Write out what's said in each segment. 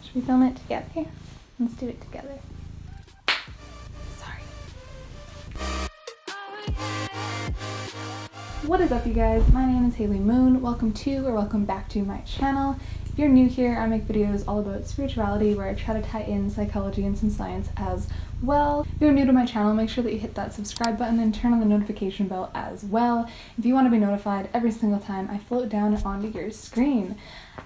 Should we film it together? Let's do it together. Sorry. What is up, you guys? My name is Haley Moon. Welcome back to my channel. If you're new here, I make videos all about spirituality where I try to tie in psychology and some science as well. If you're new to my channel, make sure that you hit that subscribe button and turn on the notification bell as well if you want to be notified every single time I float down onto your screen.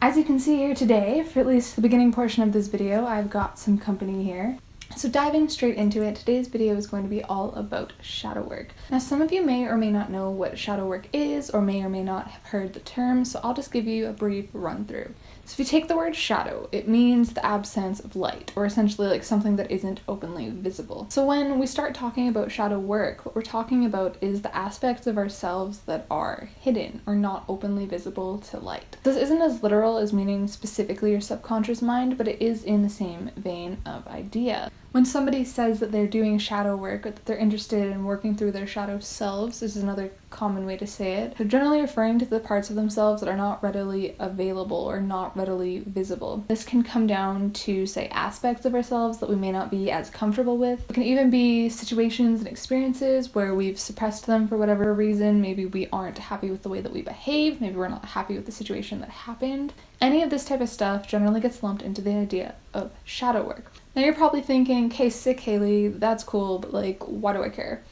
As you can see here today, for at least the beginning portion of this video, I've got some company here. So diving straight into it, today's video is going to be all about shadow work. Now, some of you may or may not know what shadow work is or may not have heard the term, so I'll just give you a brief run through. So if you take the word shadow, it means the absence of light, or essentially like something that isn't openly visible. So when we start talking about shadow work, what we're talking about is the aspects of ourselves that are hidden or not openly visible to light. This isn't as literal as meaning specifically your subconscious mind, but it is in the same vein of idea. When somebody says that they're doing shadow work or that they're interested in working through their shadow selves, this is another common way to say it, they're generally referring to the parts of themselves that are not readily available or not readily visible. This can come down to, say, aspects of ourselves that we may not be as comfortable with. It can even be situations and experiences where we've suppressed them for whatever reason. Maybe we aren't happy with the way that we behave, maybe we're not happy with the situation that happened. Any of this type of stuff generally gets lumped into the idea of shadow work. Now you're probably thinking, okay, sick Haley, that's cool, but like, why do I care?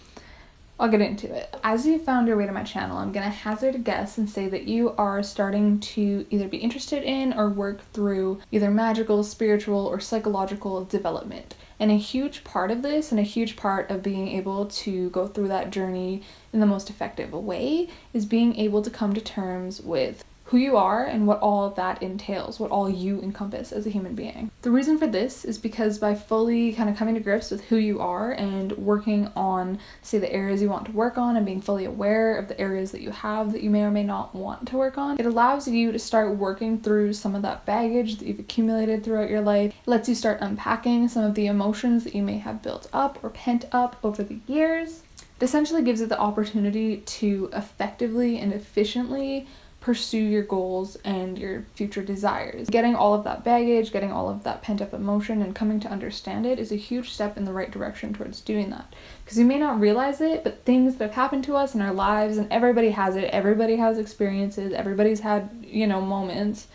I'll get into it. As you found your way to my channel, I'm gonna hazard a guess and say that you are starting to either be interested in or work through either magical, spiritual, or psychological development. And a huge part of this, and a huge part of being able to go through that journey in the most effective way, is being able to come to terms with who you are and what all that entails, what all you encompass as a human being. The reason for this is because by fully kind of coming to grips with who you are and working on, say, the areas you want to work on and being fully aware of the areas that you have that you may or may not want to work on, it allows you to start working through some of that baggage that you've accumulated throughout your life. It lets you start unpacking some of the emotions that you may have built up or pent up over the years. It essentially gives you the opportunity to effectively and efficiently pursue your goals and your future desires. Getting all of that baggage, getting all of that pent up emotion and coming to understand it is a huge step in the right direction towards doing that. Because you may not realize it, but things that have happened to us in our lives, and everybody has it, everybody has experiences, everybody's had, moments,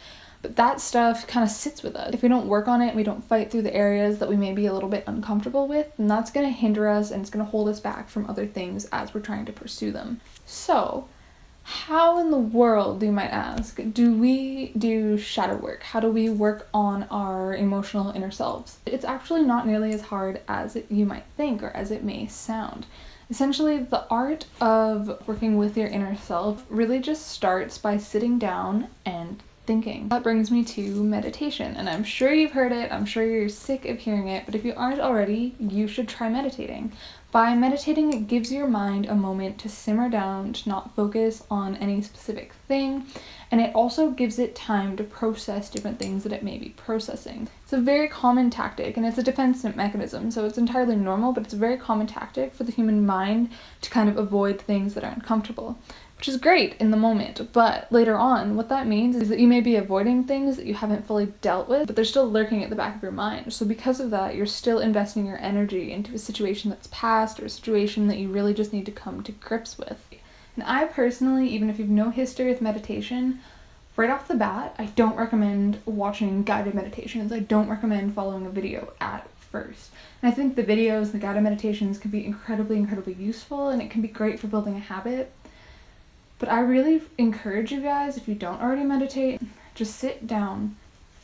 but that stuff kind of sits with us. If we don't work on it and we don't fight through the areas that we may be a little bit uncomfortable with, then that's going to hinder us and it's going to hold us back from other things as we're trying to pursue them. So, how in the world, you might ask, do we do shadow work? How do we work on our emotional inner selves? It's actually not nearly as hard as you might think or as it may sound. Essentially, the art of working with your inner self really just starts by sitting down and thinking. That brings me to meditation, and I'm sure you've heard it, I'm sure you're sick of hearing it, but if you aren't already, you should try meditating. By meditating, it gives your mind a moment to simmer down, to not focus on any specific thing, and it also gives it time to process different things that it may be processing. It's a very common tactic, and it's a defense mechanism, so it's entirely normal, but it's a very common tactic for the human mind to kind of avoid things that are uncomfortable. Which is great in the moment, but later on, what that means is that you may be avoiding things that you haven't fully dealt with, but they're still lurking at the back of your mind. So because of that, you're still investing your energy into a situation that's past or a situation that you really just need to come to grips with. And I personally, even if you've no history with meditation, right off the bat, I don't recommend watching guided meditations. I don't recommend following a video at first. And I think the videos, the guided meditations can be incredibly, incredibly useful, and it can be great for building a habit. But I really encourage you guys, if you don't already meditate, just sit down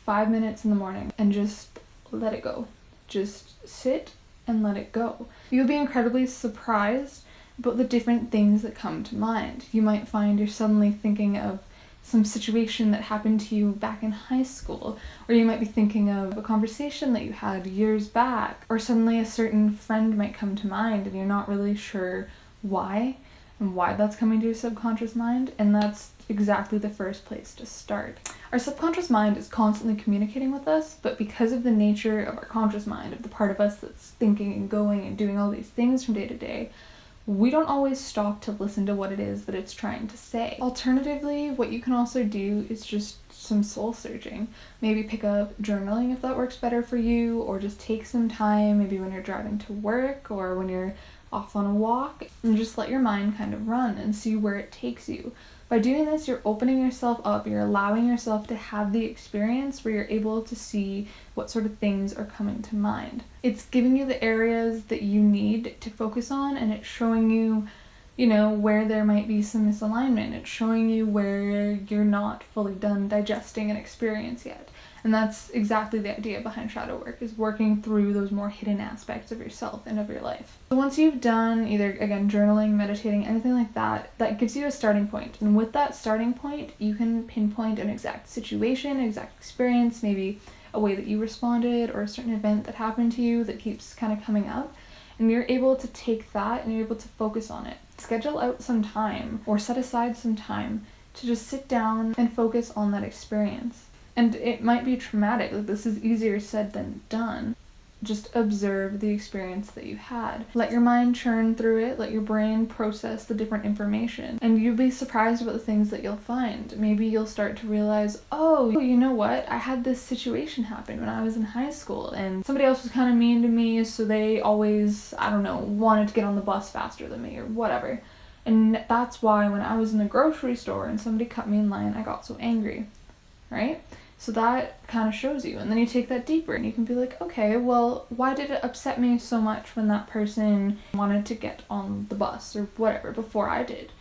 5 minutes in the morning and just let it go. Just sit and let it go. You'll be incredibly surprised about the different things that come to mind. You might find you're suddenly thinking of some situation that happened to you back in high school, or you might be thinking of a conversation that you had years back, or suddenly a certain friend might come to mind and you're not really sure why and why that's coming to your subconscious mind, and that's exactly the first place to start. Our subconscious mind is constantly communicating with us, but because of the nature of our conscious mind, of the part of us that's thinking and going and doing all these things from day to day, we don't always stop to listen to what it is that it's trying to say. Alternatively, what you can also do is just some soul searching. Maybe pick up journaling if that works better for you, or just take some time, maybe when you're driving to work or when you're off on a walk, and just let your mind kind of run and see where it takes you. By doing this, you're opening yourself up, you're allowing yourself to have the experience where you're able to see what sort of things are coming to mind. It's giving you the areas that you need to focus on, and it's showing you, where there might be some misalignment. It's showing you where you're not fully done digesting an experience yet. And that's exactly the idea behind shadow work, is working through those more hidden aspects of yourself and of your life. So once you've done either, again, journaling, meditating, anything like that, that gives you a starting point. And with that starting point, you can pinpoint an exact situation, exact experience, maybe a way that you responded or a certain event that happened to you that keeps kind of coming up. And you're able to take that and you're able to focus on it. Schedule out some time or set aside some time to just sit down and focus on that experience. And it might be traumatic, like this is easier said than done. Just observe the experience that you had. Let your mind churn through it, let your brain process the different information, and you'll be surprised about the things that you'll find. Maybe you'll start to realize, oh, you know what? I had this situation happen when I was in high school, and somebody else was kind of mean to me, so they always, wanted to get on the bus faster than me or whatever. And that's why when I was in the grocery store and somebody cut me in line, I got so angry, right? So that kind of shows you, and then you take that deeper and you can be like, okay, well, why did it upset me so much when that person wanted to get on the bus or whatever before I did?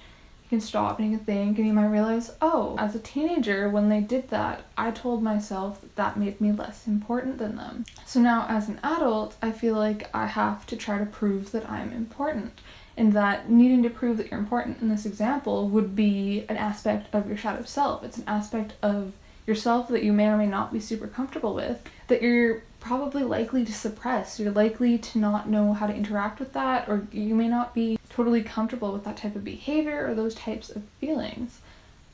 You can stop and you can think, and you might realize, oh, as a teenager, when they did that, I told myself that made me less important than them. So now as an adult, I feel like I have to try to prove that I'm important. And that needing to prove that you're important in this example would be an aspect of your shadow self. It's an aspect of yourself that you may or may not be super comfortable with, that you're probably likely to suppress. You're likely to not know how to interact with that, or you may not be totally comfortable with that type of behavior or those types of feelings.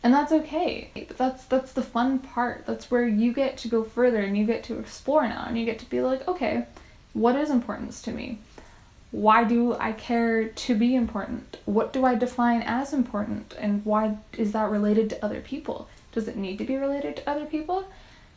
And that's okay. But that's the fun part. That's where you get to go further and you get to explore now, and you get to be like, okay, what is importance to me? Why do I care to be important? What do I define as important? And why is that related to other people? Does it need to be related to other people?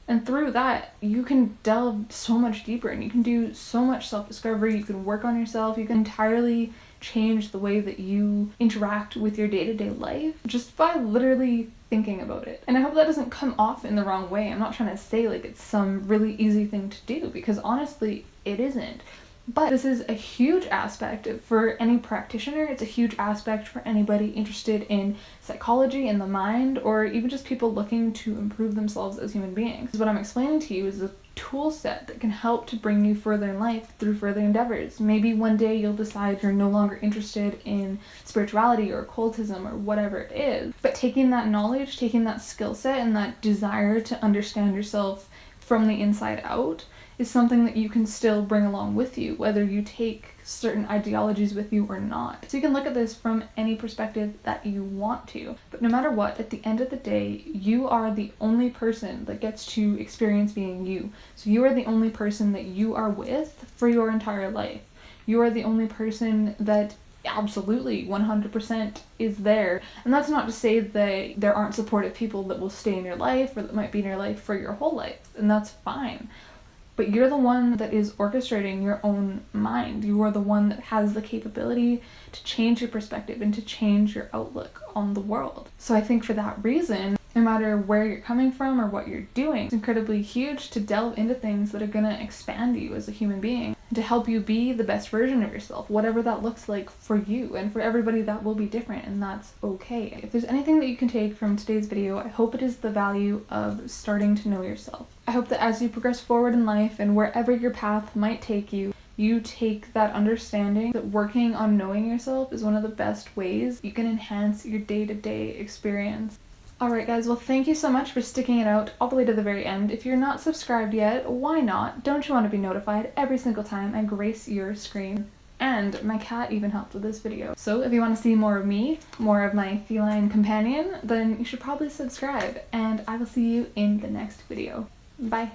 And through that, you can delve so much deeper and you can do so much self-discovery. You can work on yourself. You can entirely change the way that you interact with your day-to-day life just by literally thinking about it. And I hope that doesn't come off in the wrong way. I'm not trying to say like it's some really easy thing to do, because honestly, it isn't. But this is a huge aspect for any practitioner. It's a huge aspect for anybody interested in psychology and the mind, or even just people looking to improve themselves as human beings. What I'm explaining to you is a tool set that can help to bring you further in life through further endeavors. Maybe one day you'll decide you're no longer interested in spirituality or occultism or whatever it is. But taking that knowledge, taking that skill set and that desire to understand yourself from the inside out is something that you can still bring along with you, whether you take certain ideologies with you or not. So you can look at this from any perspective that you want to. But no matter what, at the end of the day, you are the only person that gets to experience being you. So you are the only person that you are with for your entire life. You are the only person that absolutely 100% is there. And that's not to say that there aren't supportive people that will stay in your life or that might be in your life for your whole life, and that's fine. But you're the one that is orchestrating your own mind. You are the one that has the capability to change your perspective and to change your outlook on the world. So I think for that reason, no matter where you're coming from or what you're doing, it's incredibly huge to delve into things that are going to expand you as a human being and to help you be the best version of yourself, whatever that looks like for you. And for everybody that will be different, and that's okay. If there's anything that you can take from today's video, I hope it is the value of starting to know yourself. I hope that as you progress forward in life and wherever your path might take you, you take that understanding that working on knowing yourself is one of the best ways you can enhance your day-to-day experience. Alright guys, well thank you so much for sticking it out all the way to the very end. If you're not subscribed yet, why not? Don't you want to be notified every single time I grace your screen? And my cat even helped with this video. So if you want to see more of me, more of my feline companion, then you should probably subscribe, and I will see you in the next video. Bye!